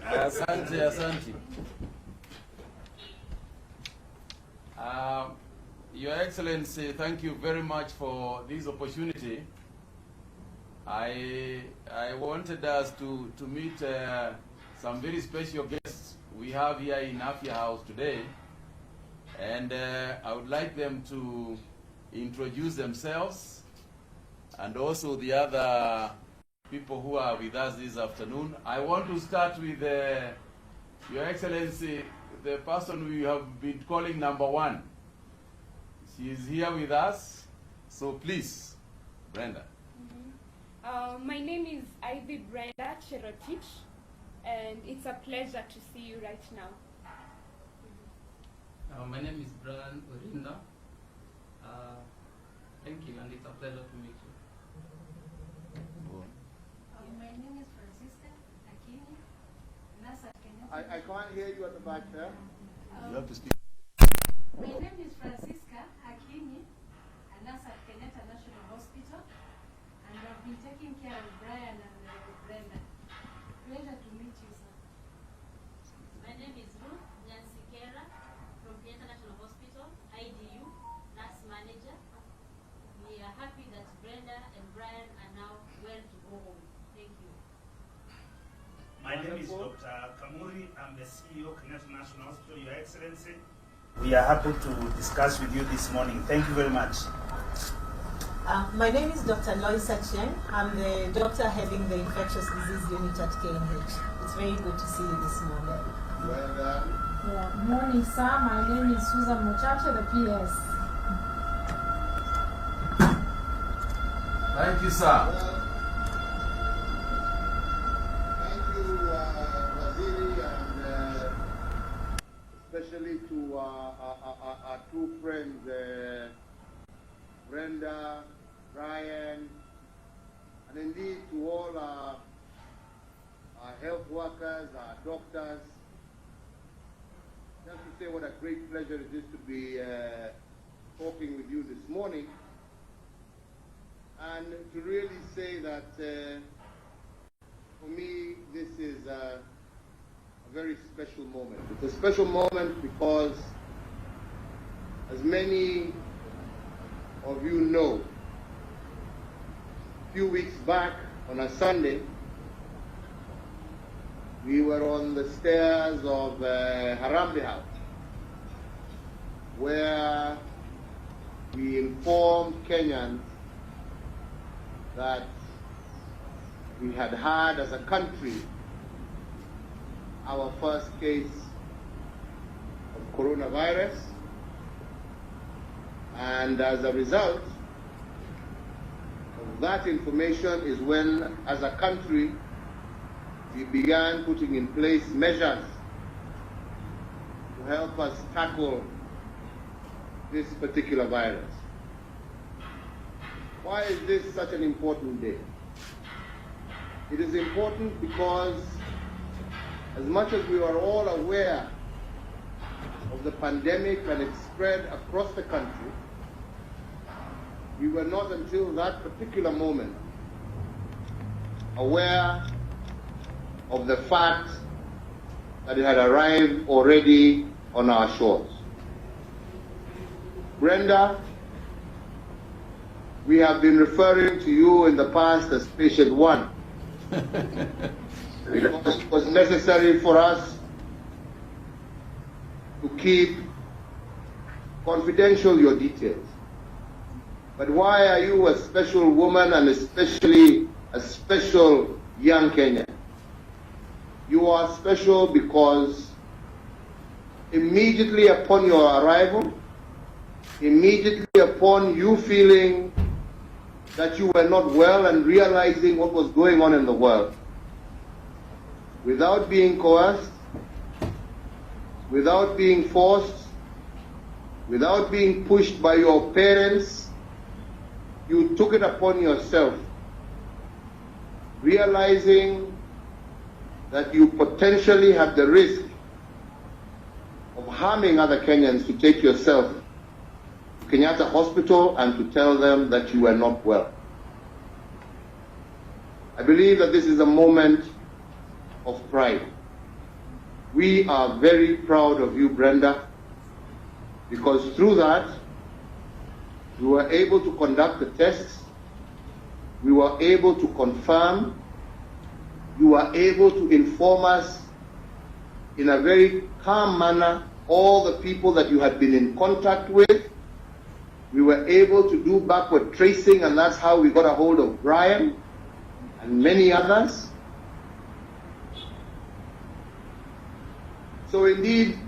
Asante, asante. Your Excellency, thank you very much for this opportunity. I wanted us to meet some very special guests we have here in Afya House today, and I would like them to introduce themselves and also the other people who are with us this afternoon. I want to start with Your Excellency, the person we have been calling number one. She is here with us, so please, Brenda. My name is Ivy Brenda Cherotich, and it's a pleasure to see you right now. My name is Brian Orinda. Thank you, and it's a pleasure to meet you. My name is Francisca Akini. I can't hear you at the back there. You have to speak. My name is Francisca Akini, a nurse at Kenyan National Hospital, and I've been taking care of Brian and Brenda. Pleasure to meet you, sir. My name is Ruth Nyansikera from Kenyan National Hospital, IDU, nurse manager. We are happy that Brenda and Brian are now well to go home. Thank you. My name is Dr. Kamuri. I'm the CEO of Kenyan National Hospital, Your Excellency. We are happy to discuss with you this morning. Thank you very much. My name is Dr. Loisa Chen. I'm the doctor heading the infectious disease unit at KNH. It's very good to see you this morning. Well done. Yeah. Morning, sir. My name is Susan Muchache, the PS. Thank you, sir. Thank you, Waziri, and especially to our two friends, Brenda, Brian, and indeed to all our health workers, our doctors. Just to say what a great pleasure it is to be talking with you this morning, and to really say that for me this is a very special moment. It's a special moment because, as many of you know, a few weeks back on a Sunday, we were on the stairs of Harambee House, where we informed Kenyans that we had had as a country our first case of coronavirus, and as a result of that information is when, as a country, we began putting in place measures to help us tackle this particular virus. Why is this such an important day? It is important because, as much as we are all aware of the pandemic and its spread across the country, we were not until that particular moment aware of the fact that it had arrived already on our shores. Brenda, we have been referring to you in the past as patient one. It was necessary for us to keep confidential your details. But why are you a special woman, and especially a special young Kenyan? You are special because immediately upon your arrival, immediately upon you feeling that you were not well and realizing what was going on in the world, without being coerced, without being forced, without being pushed by your parents, you took it upon yourself, realizing that you potentially have the risk of harming other Kenyans, to take yourself to Kenyatta Hospital and to tell them that you were not well. I believe that this is a moment of pride. We are very proud of you, Brenda, because through that, we were able to conduct the tests, we were able to confirm, you were able to inform us in a very calm manner all the people that you had been in contact with. We were able to do backward tracing, and that's how we got a hold of Brian and many others. So indeed,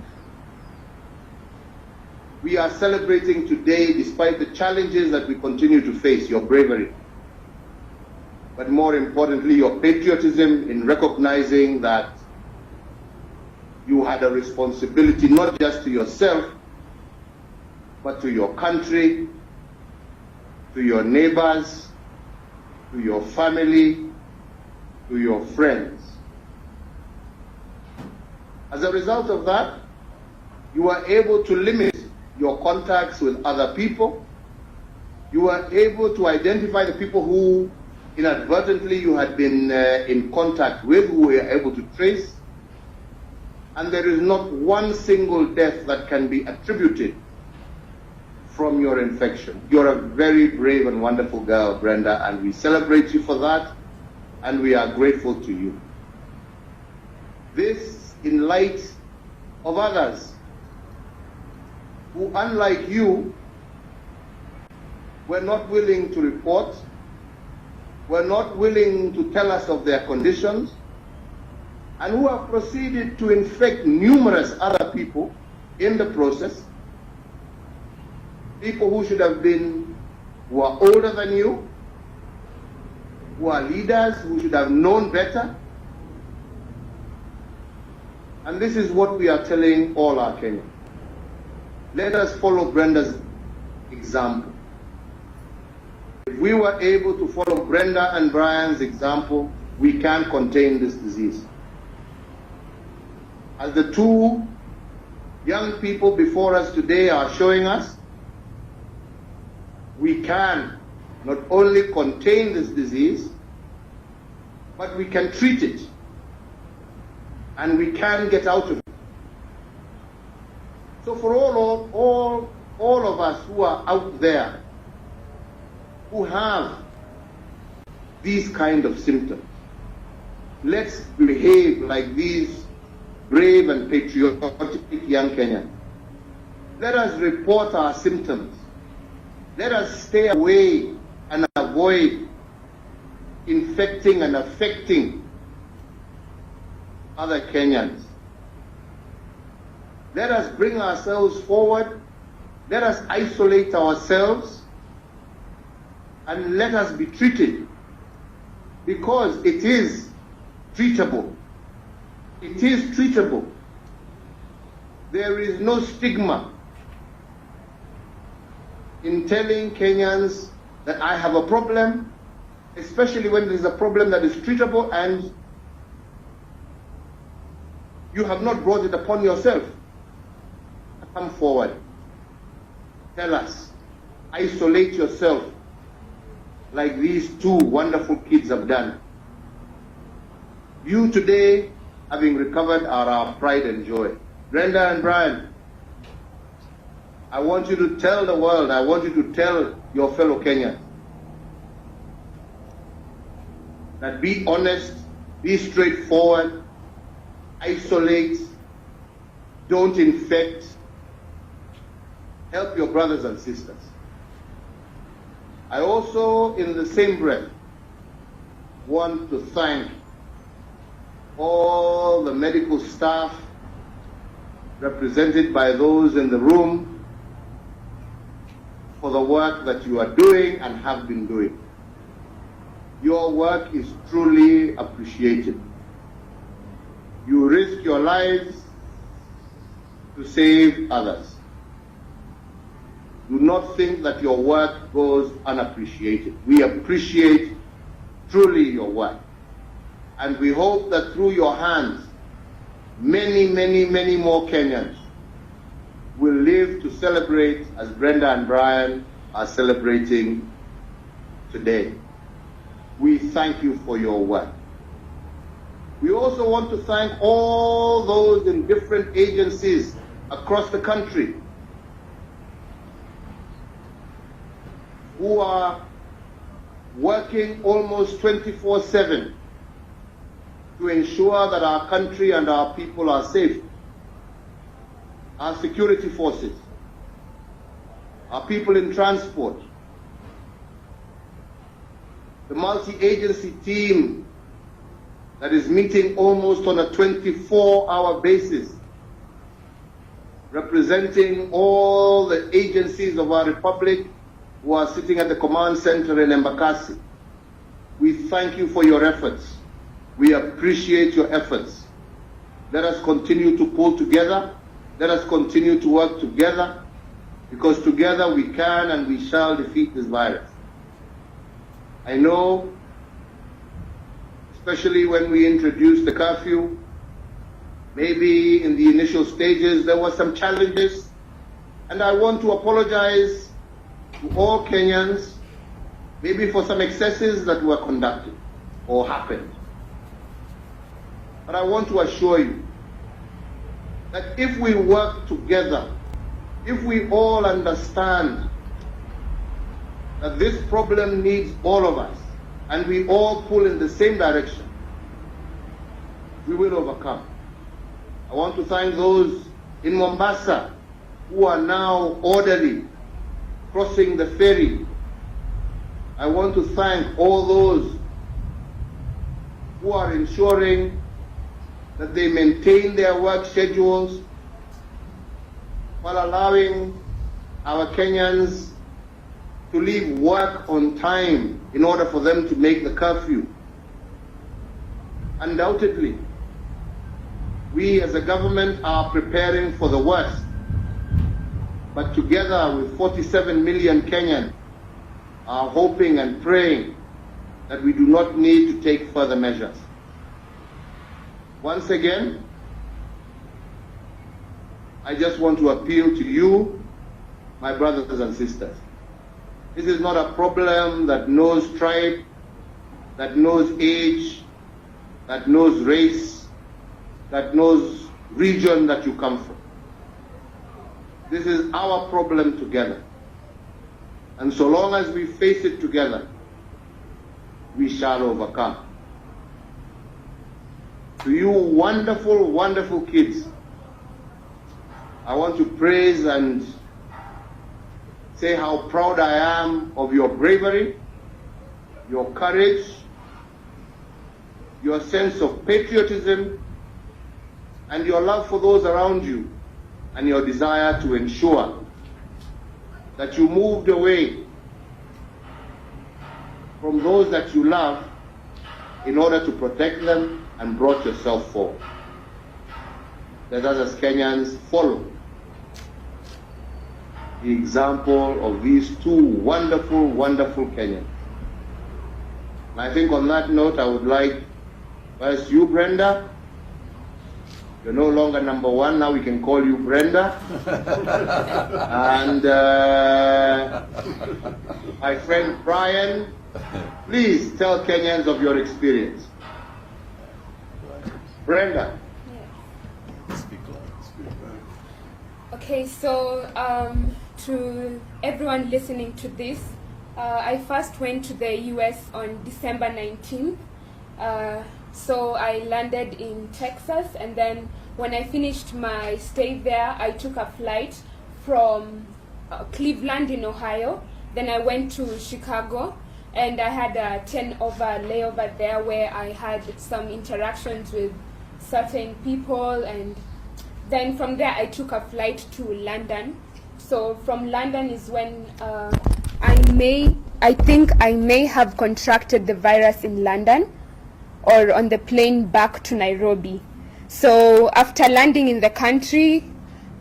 we are celebrating today, despite the challenges that we continue to face, your bravery, but more importantly, your patriotism in recognizing that you had a responsibility not just to yourself, but to your country, to your neighbors, to your family, to your friends. As a result of that, you were able to limit your contacts with other people. You were able to identify the people who inadvertently you had been in contact with, who were able to trace. And there is not one single death that can be attributed from your infection. You're a very brave and wonderful girl, Brenda, and we celebrate you for that, and we are grateful to you. This in light of others who, unlike you, were not willing to report, were not willing to tell us of their conditions, and who have proceeded to infect numerous other people in the process, people who should have been, who are older than you, who are leaders, who should have known better. And this is what we are telling all our Kenyans. Let us follow Brenda's example. If we were able to follow Brenda and Brian's example, we can contain this disease. As the two young people before us today are showing us, we can not only contain this disease, but we can treat it, and we can get out of it. So for all of us who are out there, who have these kind of symptoms, let's behave like these brave and patriotic young Kenyans. Let us report our symptoms. Let us stay away and avoid infecting and affecting other Kenyans. Let us bring ourselves forward. Let us isolate ourselves, and let us be treated, because it is treatable. It is treatable. There is no stigma in telling Kenyans that I have a problem, especially when there is a problem that is treatable and you have not brought it upon yourself. Come forward. Tell us. Isolate yourself like these two wonderful kids have done. You today, having recovered, are our pride and joy. Brenda and Brian, I want you to tell the world, I want you to tell your fellow Kenyans that be honest, be straightforward, isolate, don't infect, help your brothers and sisters. I also, in the same breath, want to thank all the medical staff represented by those in the room for the work that you are doing and have been doing. Your work is truly appreciated. You risk your lives to save others. Do not think that your work goes unappreciated. We appreciate truly your work. And we hope that through your hands, many, many, many more Kenyans will live to celebrate as Brenda and Brian are celebrating today. We thank you for your work. We also want to thank all those in different agencies across the country who are working almost 24/7 to ensure that our country and our people are safe. Our security forces, our people in transport, the multi-agency team that is meeting almost on a 24-hour basis, representing all the agencies of our republic who are sitting at the command center in Embakasi. We thank you for your efforts. We appreciate your efforts. Let us continue to pull together. Let us continue to work together, because together we can and we shall defeat this virus. I know, especially when we introduced the curfew, maybe in the initial stages there were some challenges, and I want to apologize to all Kenyans, maybe for some excesses that were conducted or happened. But I want to assure you that if we work together, if we all understand that this problem needs all of us, and we all pull in the same direction, we will overcome. I want to thank those in Mombasa who are now orderly crossing the ferry. I want to thank all those who are ensuring that they maintain their work schedules while allowing our Kenyans to leave work on time in order for them to make the curfew. Undoubtedly, we as a government are preparing for the worst, but together with 47 million Kenyans are hoping and praying that we do not need to take further measures. Once again, I just want to appeal to you, my brothers and sisters. This is not a problem that knows tribe, that knows age, that knows race, that knows region that you come from. This is our problem together. And so long as we face it together, we shall overcome. To you wonderful, wonderful kids, I want to praise and say how proud I am of your bravery, your courage, your sense of patriotism, and your love for those around you, and your desire to ensure that you moved away from those that you love in order to protect them and brought yourself forward. Let us as Kenyans follow the example of these two wonderful, wonderful Kenyans. And I think on that note, I would like, first you, Brenda. You're no longer number one, now we can call you Brenda. And my friend Brian, please tell Kenyans of your experience. Brenda. Yes. Okay, so to everyone listening to this, I first went to the US on December 19th. So I landed in Texas, and then when I finished my stay there, I took a flight from Cleveland in Ohio. Then I went to Chicago, and I had a 10-hour layover there where I had some interactions with certain people, and then from there I took a flight to London. So from London is when I think I may have contracted the virus in London, or on the plane back to Nairobi. So after landing in the country,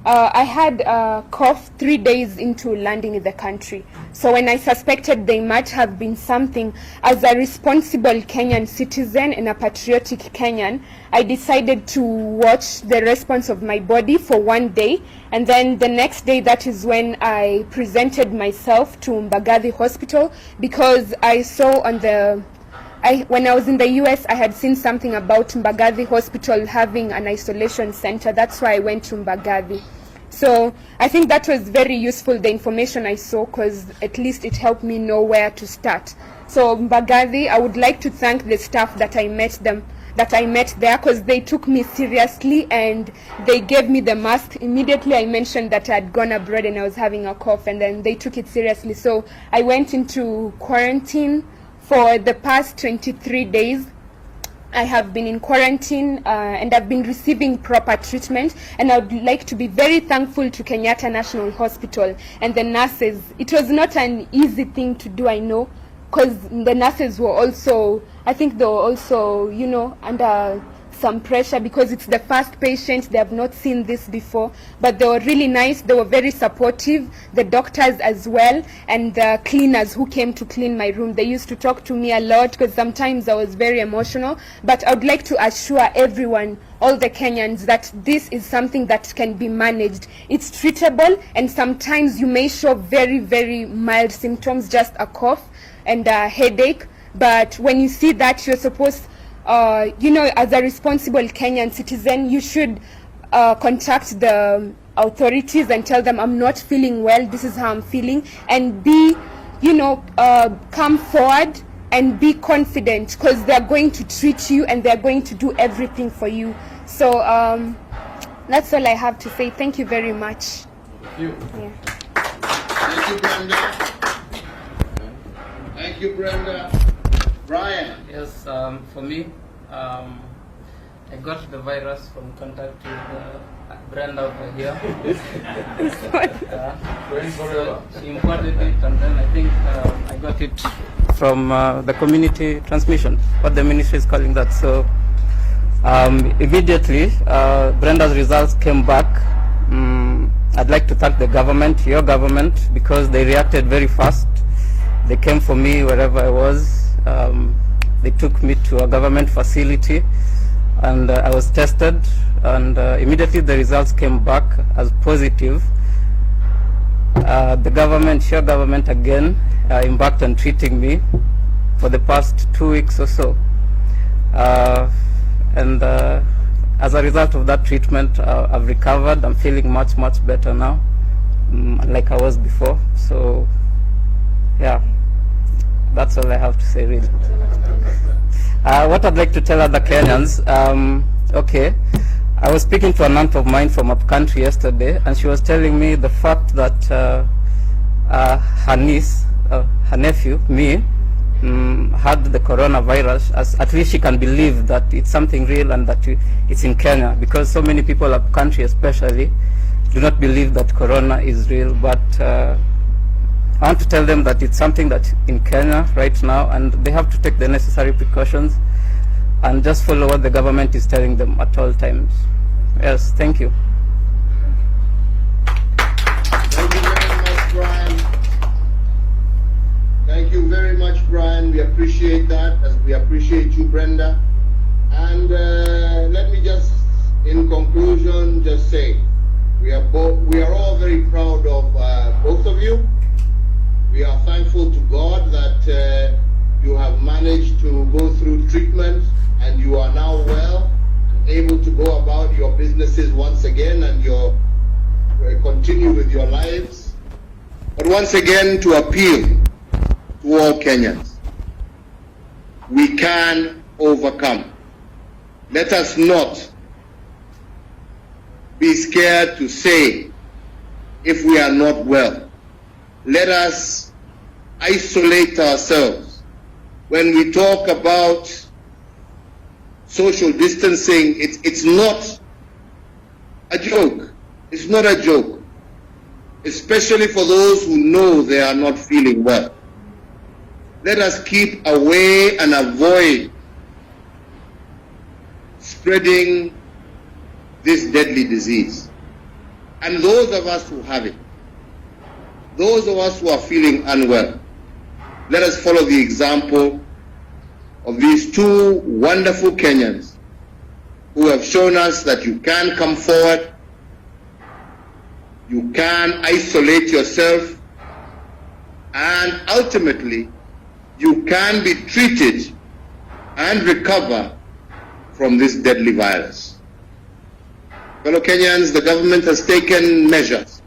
I had a cough 3 days into landing in the country. So when I suspected there might have been something, as a responsible Kenyan citizen and a patriotic Kenyan, I decided to watch the response of my body for 1 day. And then the next day, that is when I presented myself to Mbagathi Hospital, because I saw when I was in the US, I had seen something about Mbagathi Hospital having an isolation center. That's why I went to Mbagathi. So I think that was very useful, the information I saw, because at least it helped me know where to start. So Mbagathi, I would like to thank the staff that I met there, because they took me seriously and they gave me the mask. Immediately I mentioned that I had gone abroad and I was having a cough, and then they took it seriously. So I went into quarantine for the past 23 days. I have been in quarantine and I've been receiving proper treatment, and I would like to be very thankful to Kenyatta National Hospital and the nurses. It was not an easy thing to do, I know, because the nurses were also, I think they were also, you know, under some pressure because it's the first patient, they have not seen this before, but they were really nice, they were very supportive, the doctors as well, and the cleaners who came to clean my room. They used to talk to me a lot because sometimes I was very emotional, but I would like to assure everyone, all the Kenyans, that this is something that can be managed. It's treatable, and sometimes you may show very, very mild symptoms, just a cough and a headache, but when you see that, you're supposed you know, as a responsible Kenyan citizen, you should contact the authorities and tell them, I'm not feeling well, this is how I'm feeling, and be, you know, come forward and be confident, because they're going to treat you and they're going to do everything for you. So that's all I have to say. Thank you very much. Thank you. Yeah. Thank you, Brenda. Thank you, Brenda. Brian. Yes, for me, I got the virus from contact with Brenda over here. So she imported it, and then I think I got it from the community transmission, what the ministry is calling that. So immediately, Brenda's results came back. I'd like to thank the government, your government, because they reacted very fast. They came for me wherever I was. They took me to a government facility, and I was tested, and immediately the results came back as positive. The government, your government again, embarked on treating me for the past 2 weeks or so. And as a result of that treatment, I've recovered. I'm feeling much, much better now, like I was before. So, yeah. That's all I have to say, really. What I'd like to tell other Kenyans, okay, I was speaking to an aunt of mine from up country yesterday, and she was telling me the fact that her niece, her nephew, me, had the coronavirus. At least she can believe that it's something real and that it's in Kenya, because so many people up country especially do not believe that corona is real. But I want to tell them that it's something that's in Kenya right now, and they have to take the necessary precautions and just follow what the government is telling them at all times. Yes, thank you. Thank you very much, Brian. Thank you very much, Brian. We appreciate that, as we appreciate you, Brenda. And let me just, in conclusion, just say we are all very proud of both of you. We are thankful to God that you have managed to go through treatment and you are now well and able to go about your businesses once again and continue with your lives. But once again, to appeal to all Kenyans, we can overcome. Let us not be scared to say if we are not well. Let us isolate ourselves. When we talk about social distancing, it's not a joke. It's not a joke, especially for those who know they are not feeling well. Let us keep away and avoid spreading this deadly disease. And those of us who have it, those of us who are feeling unwell, let us follow the example of these two wonderful Kenyans who have shown us that you can come forward, you can isolate yourself, and ultimately you can be treated and recover from this deadly virus. Fellow Kenyans, the government has taken measures.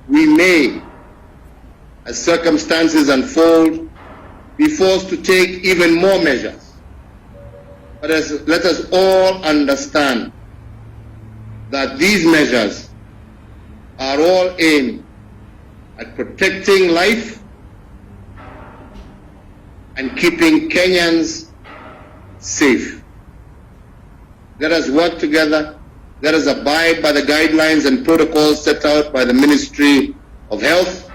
We may, as circumstances unfold, be forced to take even more measures. But let us all understand that these measures are all aimed at protecting life and keeping Kenyans safe. Let us work together. Let us abide by the guidelines and protocols set out by the Ministry of Health.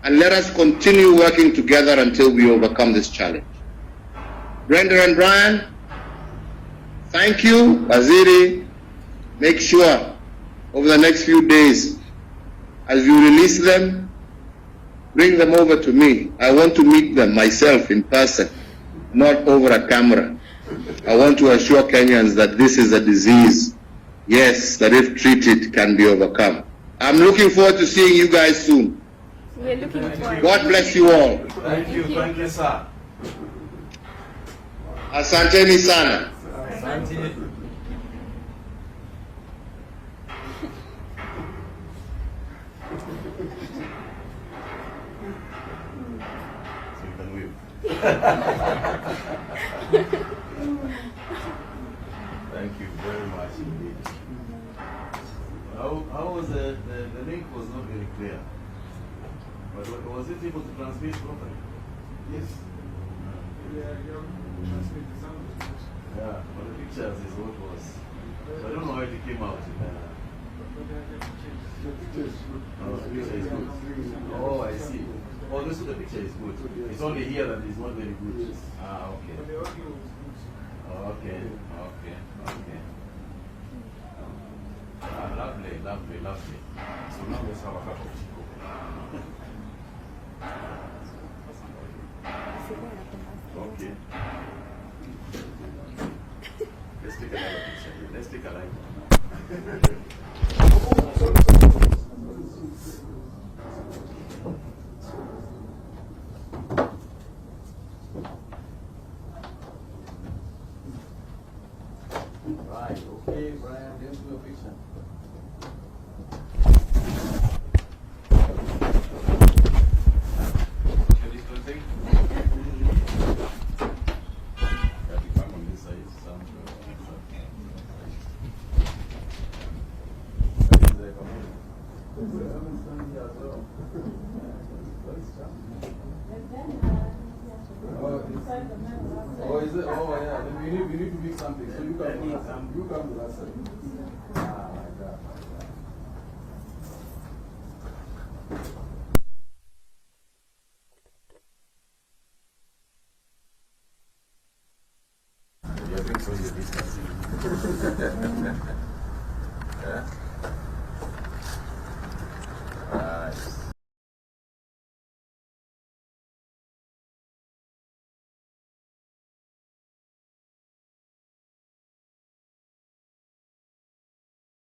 And let us continue working together until we overcome this challenge. Brenda and Brian, thank you. Waziri, make sure over the next few days, as you release them, bring them over to me. I want to meet them myself in person, not over a camera. I want to assure Kenyans that this is a disease, yes, that if treated can be overcome. I'm looking forward to seeing you guys soon. We're looking forward. God bless you all. Thank you. Thank you, sir. Asanteni sana. Asante. So you can wave. Thank you very much indeed. How was the link was not very clear. But was it able to transmit properly? Yes. Yeah, but the pictures is what was. So I don't know how it came out. Oh, the picture is good. Oh, I see. Oh, this the picture is good. It's only here that it's not very good. Ah, okay. Okay, okay, okay. Ah, lovely, lovely, lovely. So now let's have a cup of tea. Okay. Let's take another picture here. Let's take a live one. Right, okay, Brian, let's do a picture. Social distancing. Gotta be back on this side, some. Oh, is it? Oh, yeah. Then we need to mix something. So you come to that side. Ah, my God.